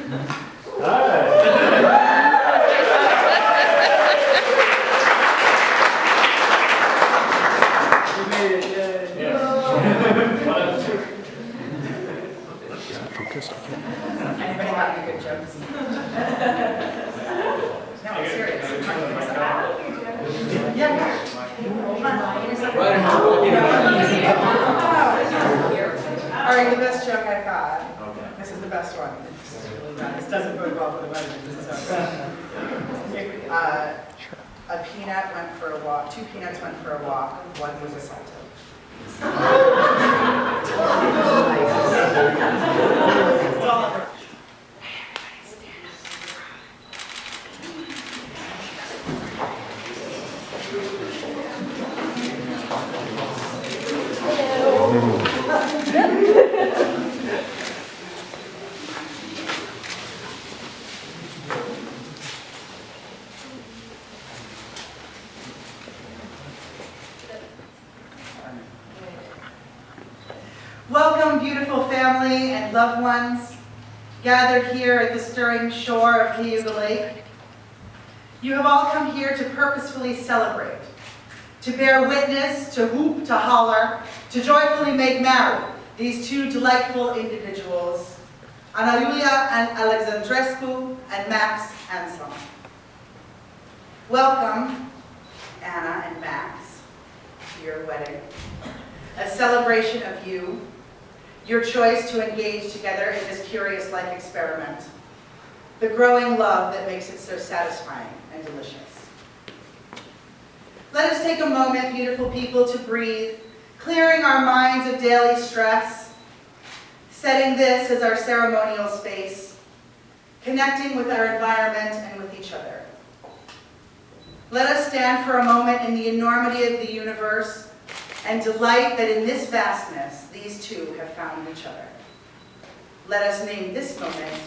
Anybody got any good jokes? No, I'm serious. Yeah. All right, the best joke I've got. This is the best one. This is really bad. This doesn't bode well for the wedding. This is a peanut went for a walk. Two peanuts went for a walk. One was assaulted. Welcome, beautiful family and loved ones gathered here at the stirring shore of Cayuga Lake. You have all come here to purposefully celebrate, to bear witness, to hoop, to holler, to joyfully make merry these two delightful individuals, Ana Julia and Alexandrescu and Max Anselm. Welcome, Anna and Max, to your wedding, a celebration of you, your choice to engage together in this curious life experiment, the growing love that makes it so satisfying and delicious. Let us take a moment, beautiful people, to breathe, clearing our minds of daily stress, setting this as our ceremonial space, connecting with our environment and with each other. Let us stand for a moment in the enormity of the universe and delight that in this vastness, these two have found each other. Let us name this moment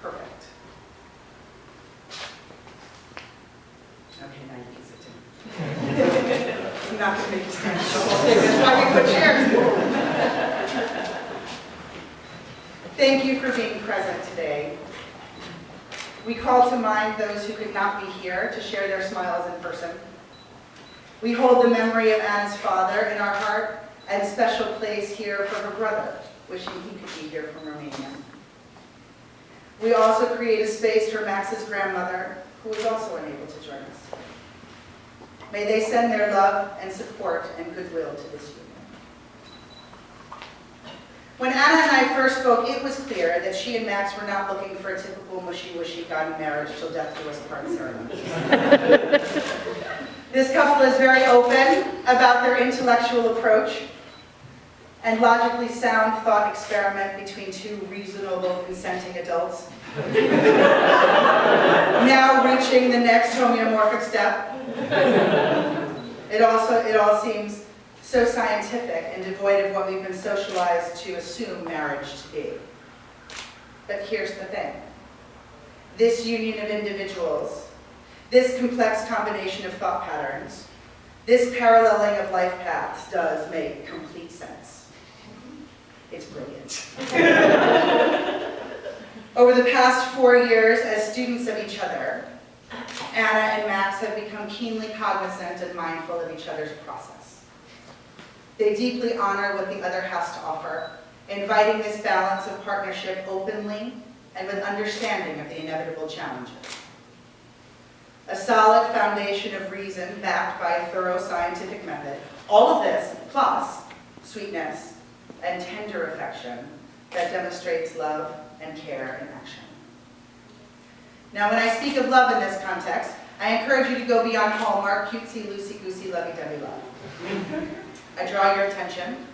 perfect. Okay, now you can sit down. I'm not going to make you stand the whole thing. That's why we put chairs. Thank you for being present today. We call to mind those who could not be here to share their smiles in person. We hold the memory of Anna's father in our heart and special place here for her brother, wishing he could be here from Romania. We also create a space for Max's grandmother, who was also unable to join us. May they send their love and support and goodwill to this union. When Anna and I first spoke, it was clear that she and Max were not looking for a typical mushy-wishy God marriage till death do us part ceremony. This couple is very open about their intellectual approach and logically sound thought experiment between two reasonable consenting adults. Now reaching the next homeomorphic step. It all seems so scientific and devoid of what we've been socialized to assume marriage to be. But here's the thing. This union of individuals, this complex combination of thought patterns, this paralleling of life paths does make complete sense. It's brilliant. Over the past 4 years as students of each other, Anna and Max have become keenly cognizant and mindful of each other's process. They deeply honor what the other has to offer, inviting this balance of partnership openly and with understanding of the inevitable challenges. A solid foundation of reason backed by a thorough scientific method. All of this, plus sweetness and tender affection that demonstrates love and care in action. Now, when I speak of love in this context, I encourage you to go beyond Hallmark, cutesy, loosey-goosey, lovey-dovey love. I draw your attention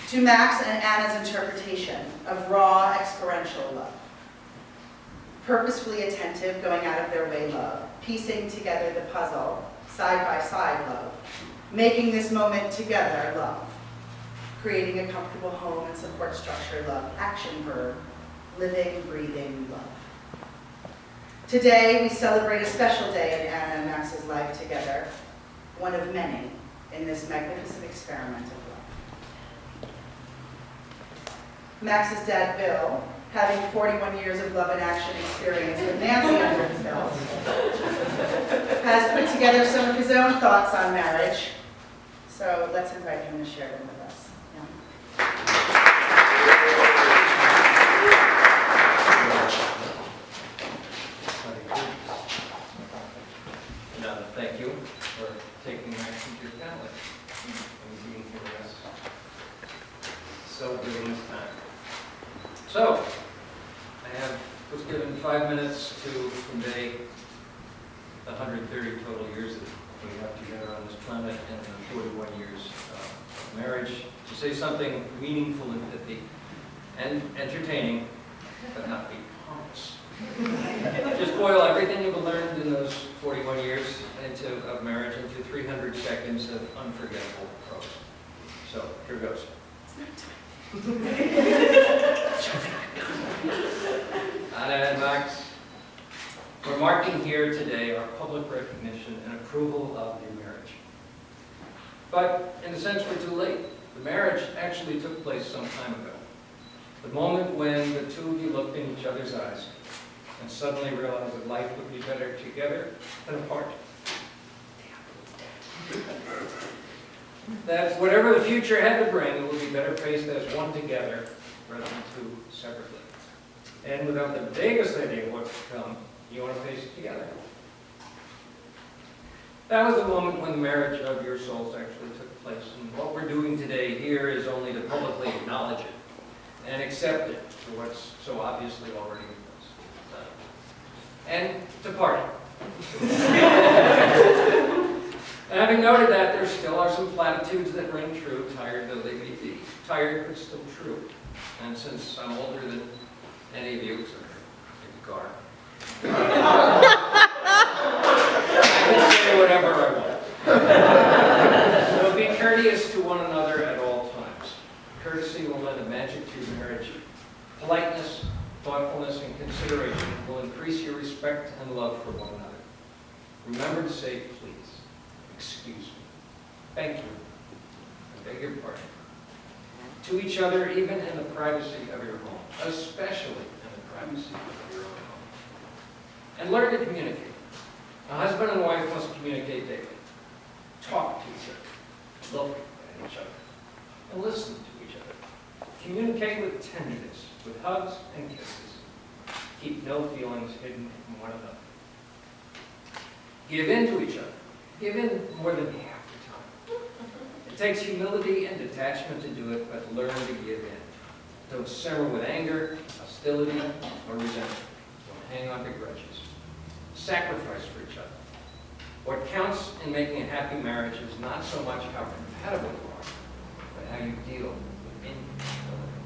to Max and Anna's interpretation of raw, experiential love. Purposefully attentive, going out of their way love, piecing together the puzzle, side-by-side love, making this moment together love, creating a comfortable home and support structure love, action verb, living, breathing love. Today, we celebrate a special day in Anna and Max's life together, one of many in this magnificent experiment of love. Max's dad, Bill, having 41 years of love and action experience with Nancy under his belt, has put together some of his own thoughts on marriage. So let's invite him to share them with us. Thank you for taking action to your family and being here with us. Celebrating this time. So, I was given 5 minutes to convey the 130 total years that we have together on this planet and the 41 years of marriage, to say something meaningful and pithy and entertaining, but not be pompous. Just boil everything you've learned in those 41 years of marriage into 300 seconds of unforgettable prose. So, here goes. Anna and Max, we're marking here today our public recognition and approval of your marriage. But, in a sense, we're too late. The marriage actually took place some time ago. The moment when the two of you looked in each other's eyes and suddenly realized that life would be better together than apart. That whatever the future had to bring, it would be better faced as one together rather than two separately. And without the vaguest idea of what's to come, you want to face it together. That was the moment when the marriage of your souls actually took place. And what we're doing today here is only to publicly acknowledge it and accept it for what's so obviously already in place. And to party. And having noted that, there still are some platitudes that ring true, tired though they may be. Tired, but still true. And since I'm older than any of you, except maybe Gar, I can say whatever I want. So be courteous to one another at all times. Courtesy will lend a magic to your marriage. Politeness, thoughtfulness, and consideration will increase your respect and love for one another. Remember to say please. Excuse me. Thank you. I beg your pardon. To each other, even in the privacy of your home, especially in the privacy of your own home. And learn to communicate. A husband and wife must communicate daily. Talk to each other. Look at each other. And listen to each other. Communicate with tenderness, with hugs and kisses. Keep no feelings hidden from one another. Give in to each other. Give in more than half the time. It takes humility and detachment to do it, but learn to give in. Don't simmer with anger, hostility, or resentment. Don't hang on to grudges. Sacrifice for each other. What counts in making a happy marriage is not so much how compatible you are, but how you deal with incompatibility.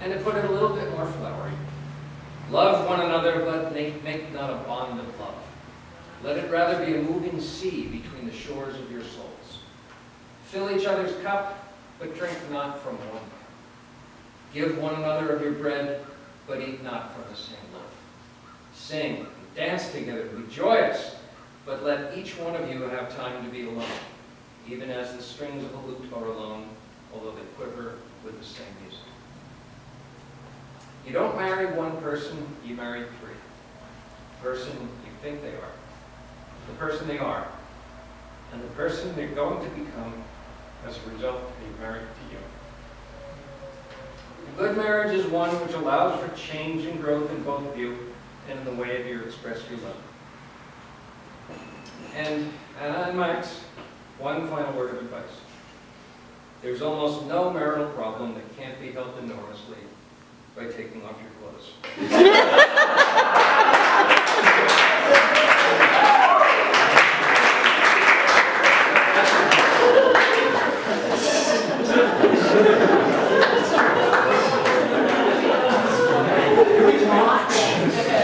And to put it a little bit more flowery, love one another, but make not a bond of love. Let it rather be a moving sea between the shores of your souls. Fill each other's cup, but drink not from one cup. Give one another of your bread, but eat not from the same loaf. Sing, dance together, be joyous, but let each one of you have time to be alone, even as the strings of a lute are alone, although they quiver with the same music. You don't marry one person, you marry three. The person you think they are, the person they are, and the person they're going to become as a result of being married to you. A good marriage is one which allows for change and growth in both of you and in the way you express your love. And Anna and Max, one final word of advice. There's almost no marital problem that can't be helped enormously by taking off your clothes.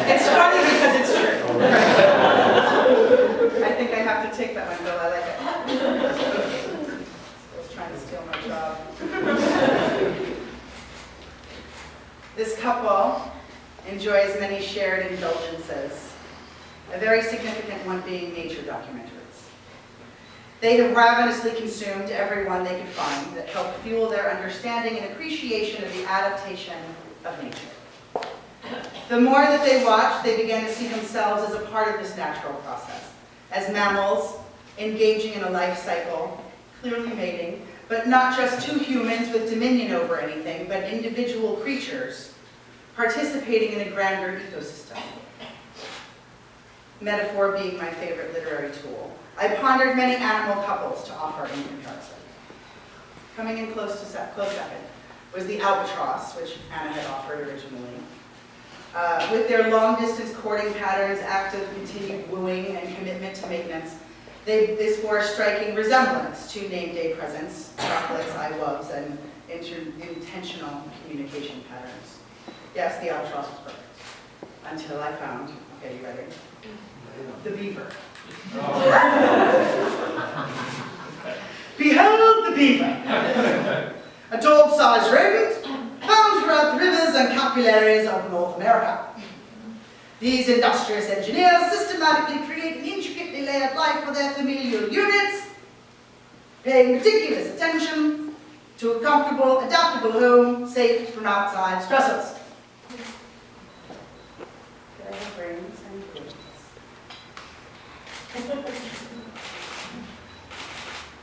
It's funny because it's true. I think I have to take that one, Bill. I like it. Bill's trying to steal my job. This couple enjoys many shared indulgences, a very significant one being nature documentaries. They have ravenously consumed every one they could find that helped fuel their understanding and appreciation of the adaptation of nature. The more that they watched, they began to see themselves as a part of this natural process, as mammals engaging in a life cycle, clearly mating, but not just two humans with dominion over anything, but individual creatures participating in a grander ecosystem. Metaphor being my favorite literary tool. I pondered many animal couples to offer in comparison. Coming in close second was the albatross, which Anna had offered originally. With their long-distance courting patterns, active continued wooing, and commitment to maintenance, this bore a striking resemblance to name-day presents, chocolates, I loves, and intentional communication patterns. Yes, the albatross was perfect. Until I found, okay, you ready? The beaver. Behold the beaver, a dog-sized rodent found throughout the rivers and capillaries of North America. These industrious engineers systematically create an intricately layered life for their familial units, paying meticulous attention to a comfortable, adaptable home safe from outside stressors. Could I have rings and quotes?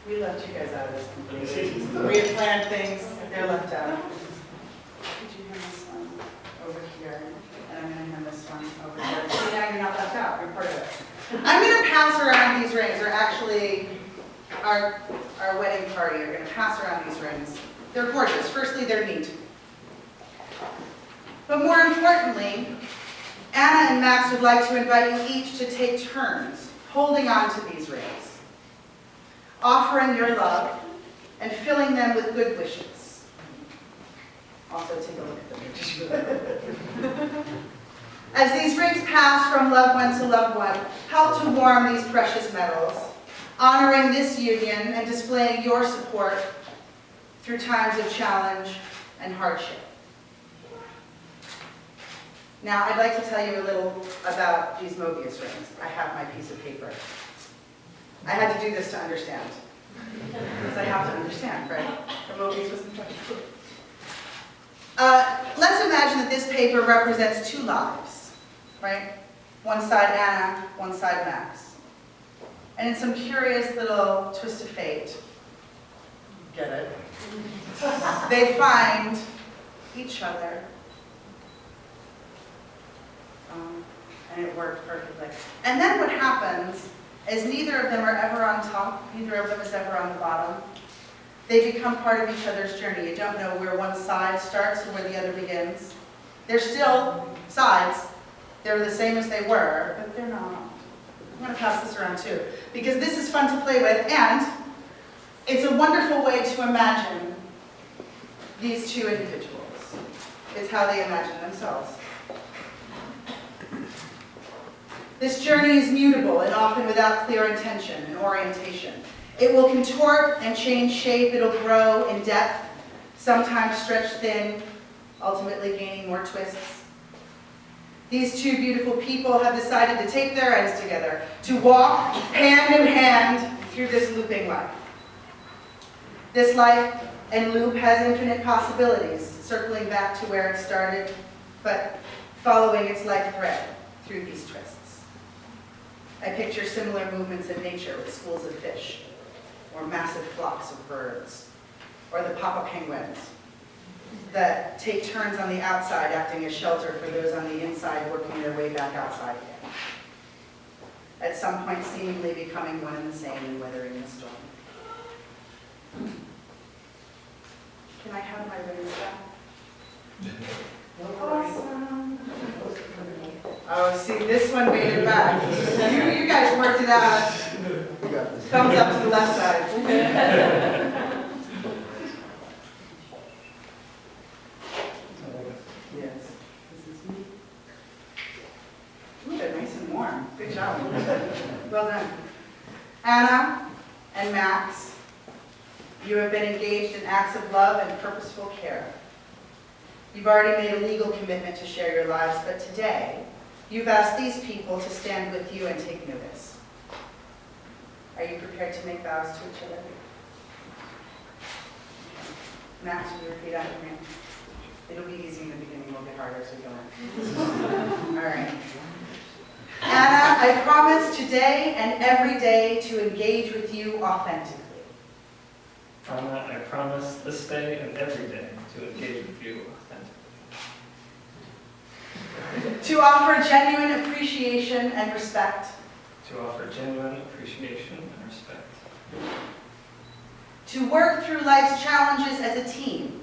We left you guys out of this completely. We had planned things, they're left out. Could you hand this one over here? And I'm going to hand this one over here. See, now you're not left out, you're part of it. I'm going to pass around these rings, or actually, our wedding party are going to pass around these rings. They're gorgeous. Firstly, they're neat. But more importantly, Anna and Max would like to invite you each to take turns holding on to these rings, offering your love, and filling them with good wishes. Also, take a look at them. As these rings pass from loved one to loved one, help to warm these precious metals, honoring this union and displaying your support through times of challenge and hardship. Now, I'd like to tell you a little about these Mobius rings. I have my piece of paper. I had to do this to understand. Because I have to understand, right? The Mobius was important. Let's imagine that this paper represents two lives, right? One side Anna, one side Max. And in some curious little twist of fate, get it? They find each other. And it worked perfectly. And then what happens is neither of them are ever on top, neither of them is ever on the bottom. They become part of each other's journey. You don't know where one side starts and where the other begins. They're still sides. They're the same as they were, but they're not. I'm going to pass this around too, because this is fun to play with, and it's a wonderful way to imagine these two individuals. It's how they imagine themselves. This journey is mutable and often without clear intention and orientation. It will contort and change shape. It'll grow in depth, sometimes stretch thin, ultimately gaining more twists. These two beautiful people have decided to take their ends together, to walk hand in hand through this looping life. This life and loop has infinite possibilities, circling back to where it started, but following its life thread through these twists. I picture similar movements in nature with schools of fish, or massive flocks of birds, or the papa penguins that take turns on the outside acting as shelter for those on the inside working their way back outside again. At some point seemingly becoming one and the same and weathering the storm. Can I have my rings back? Awesome. Oh, see, this one made it back. You guys worked it out. Thumbs up to the left side. Yes. This is me. Ooh, they're nice and warm. Good job. Well done. Anna and Max, you have been engaged in acts of love and purposeful care. You've already made a legal commitment to share your lives, but today, you've asked these people to stand with you and take notice. Are you prepared to make vows to each other? Max, will you repeat after me? It'll be easy in the beginning, it'll get harder as we go on. All right. Anna, I promise today and every day to engage with you authentically. Anna, I promise this day and every day to engage with you authentically. To offer genuine appreciation and respect. To offer genuine appreciation and respect. To work through life's challenges as a team,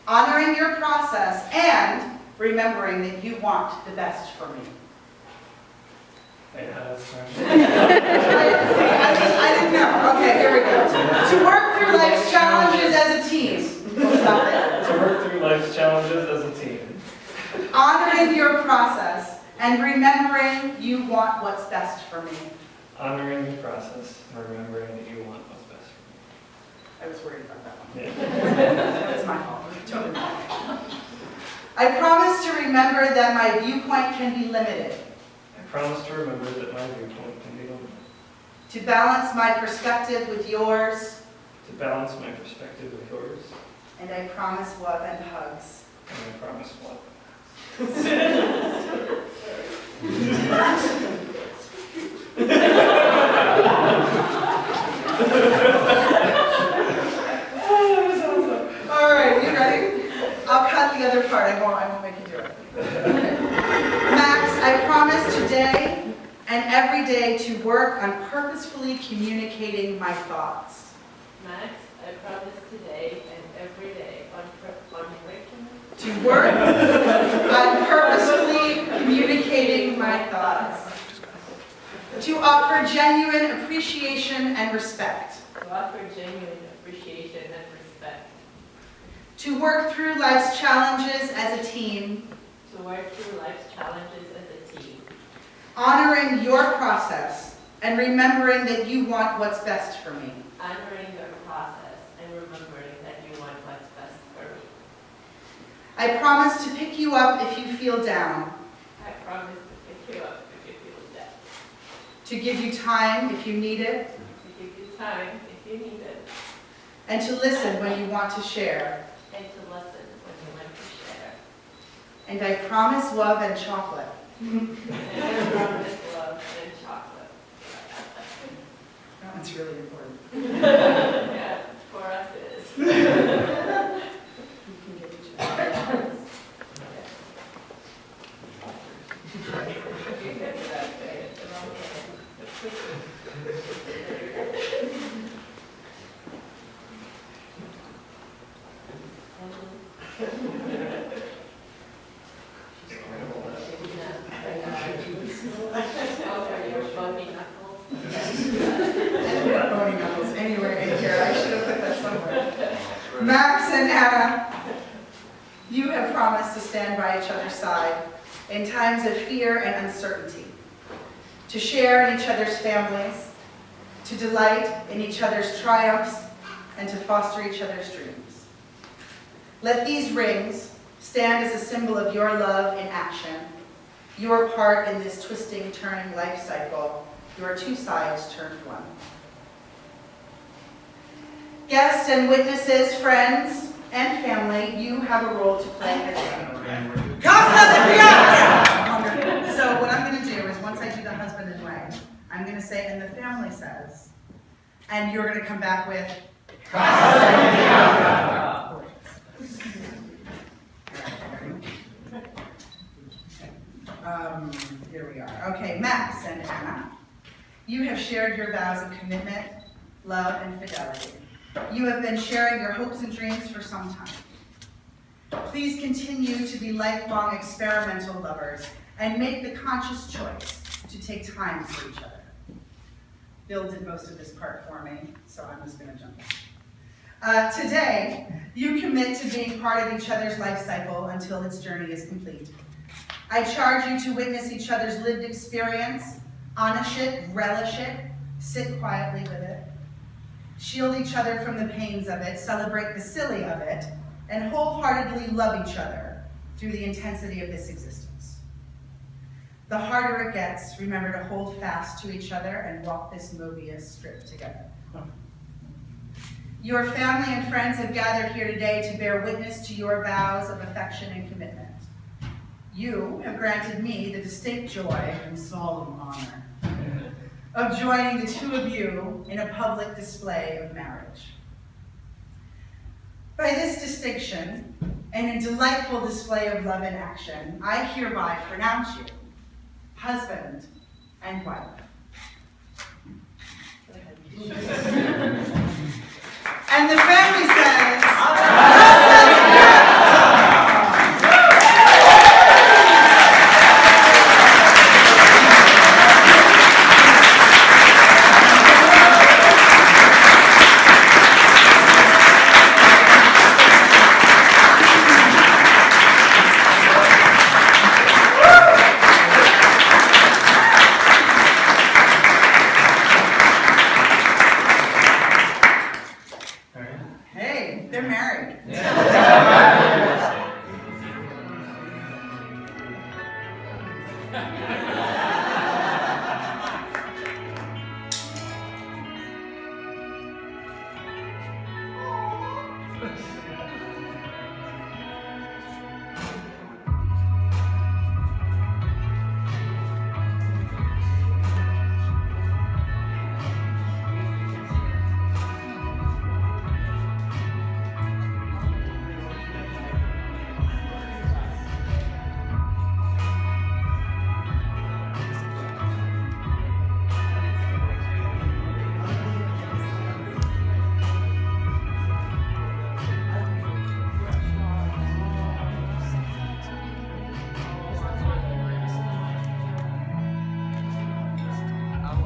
honoring your process and remembering that you want the best for me. Yeah, that's fine. I didn't know. Okay, here we go. To work through life's challenges as a team. We'll stop there. To work through life's challenges as a team. Honoring your process and remembering you want what's best for me. Honoring the process and remembering that you want what's best for me. I was worried about that one. Yeah. That was my fault. Totally my fault. I promise to remember that my viewpoint can be limited. I promise to remember that my viewpoint can be limited. To balance my perspective with yours. To balance my perspective with yours. And I promise love and hugs. And I promise love. All right, you ready? I'll cut the other part. I won't make you do it. Okay. Max, I promise today and every day to work on purposefully communicating my thoughts. Max, I promise today and every day on To work on purposefully communicating my thoughts. To offer genuine appreciation and respect. To offer genuine appreciation and respect. To work through life's challenges as a team. To work through life's challenges as a team. Honoring your process and remembering that you want what's best for me. Honoring your process and remembering that you want what's best for me. I promise to pick you up if you feel down. I promise to pick you up if you feel down. To give you time if you need it. To give you time if you need it. And to listen when you want to share. And to listen when you want to share. And I promise love and chocolate. And I promise love and chocolate. That one's really important. Yeah, for us it is. You can give each other. Bony knuckles anywhere in here. I should have put that somewhere. Max and Anna, you have promised to stand by each other's side in times of fear and uncertainty, to share in each other's families, to delight in each other's triumphs, and to foster each other's dreams. Let these rings stand as a symbol of your love in action, your part in this twisting, turning life cycle, your two sides turned one. Guests and witnesses, friends, and family, you have a role to play as well. So what I'm going to do is once I do the husband and wife, I'm going to say, and the family says, and you're going to come back with, here we are. Okay, Max and Anna, you have shared your vows of commitment, love, and fidelity. You have been sharing your hopes and dreams for some time. Please continue to be lifelong experimental lovers and make the conscious choice to take time for each other. Bill did most of this part for me, so I'm just going to jump in. Today, you commit to being part of each other's life cycle until its journey is complete. I charge you to witness each other's lived experience, honor it, relish it, sit quietly with it, shield each other from the pains of it, celebrate the silly of it, and wholeheartedly love each other through the intensity of this existence. The harder it gets, remember to hold fast to each other and walk this Mobius strip together. Your family and friends have gathered here today to bear witness to your vows of affection and commitment. You have granted me the distinct joy and solemn honor of joining the two of you in a public display of marriage. By this distinction, and in delightful display of love in action, I hereby pronounce you husband and wife. And the family says, hey, they're married.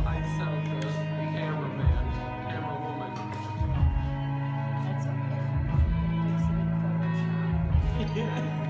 I sound the cameraman, camerawoman. That's okay. You can fix it in Photoshop.